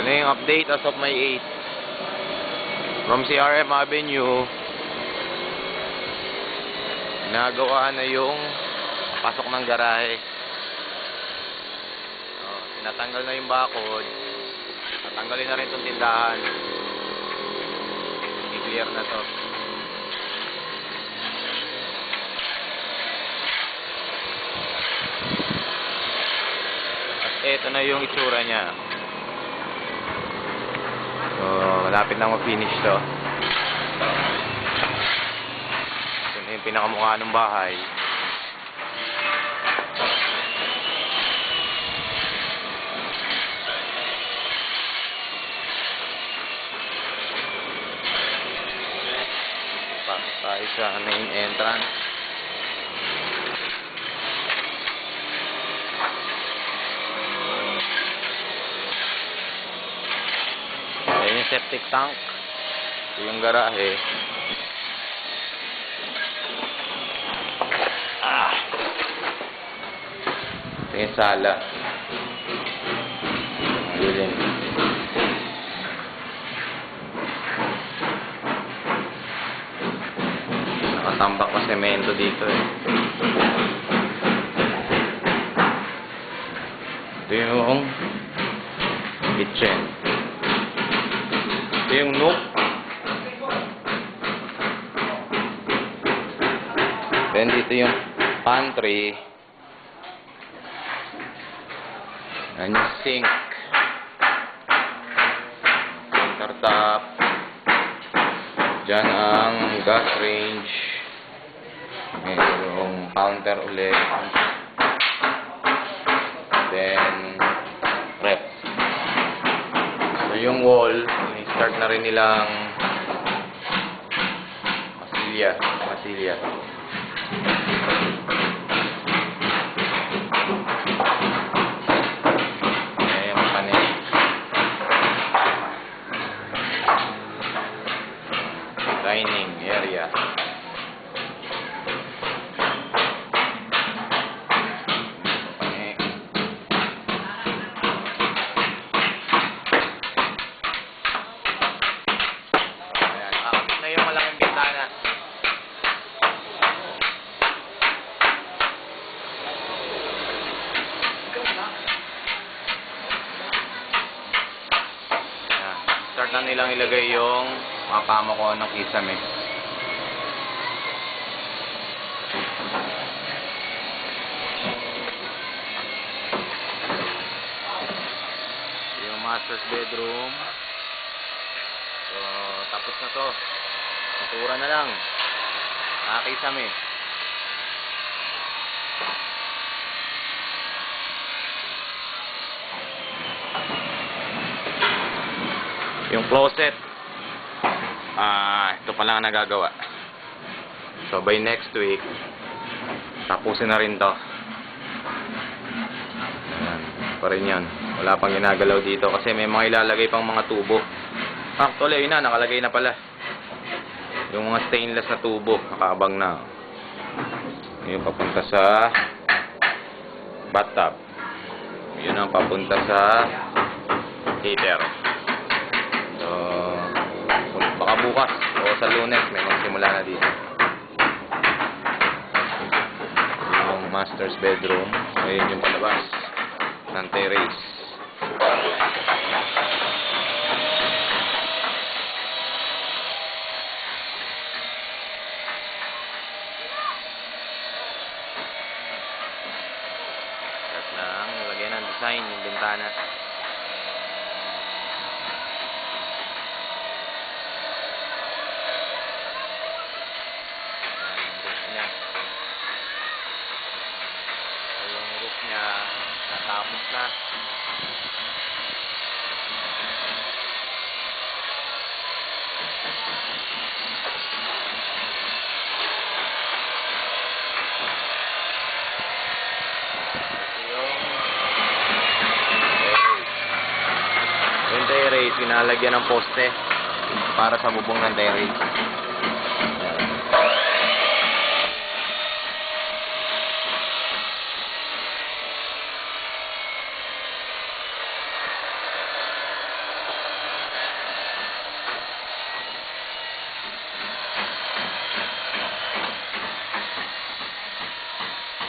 Ito na yung update as of May 8. From CRM Avenue, nagawa na yung pasok ng garahe. So, tinatanggal na yung bakod. Natanggalin na rin itong tindahan. I-clear na to. At eto na yung itsura niya. So, malapit na mag-finish to. Ito na yung pinakamukha ng bahay. Pasok tayo sa main entrance. Ayan yung septic tank. Ito yung garahe. Ito yung sala. Ayun. Nakatambak pa semento dito eh. Ito yung kitchen. Ito yung nook. Then dito yung pantry. Yan yung sink. Countertop. Diyan ang gas range. Ayan yung counter ulit. Then rep. So yung wall, start na rin nilang masilya. Ayan yung panel. Dining area. Start na nilang ilagay yung mga pamako ng kisame. Yung master's bedroom. So, tapos na to. Natura na lang. Nakakisame. Yung closet, ito pa lang ang nagagawa. So by next week, tapusin na rin to. Ayan, pa rin yan. Wala pang ginagalaw dito kasi may mga ilalagay pang mga tubo. Actually, yun na, nakalagay na pala. Yung mga stainless na tubo, nakaabang na. Yun, papunta sa bathtub. Yun ang papunta sa heater. So, baka bukas o sa Lunes may magsimula na dito. Yung master's bedroom. Ayun yung palabas ng terrace. Start na lagyan ng design yung bintana. Natapos na. Yung terrace, pinalagyan ng poste para sa bubong ng terrace.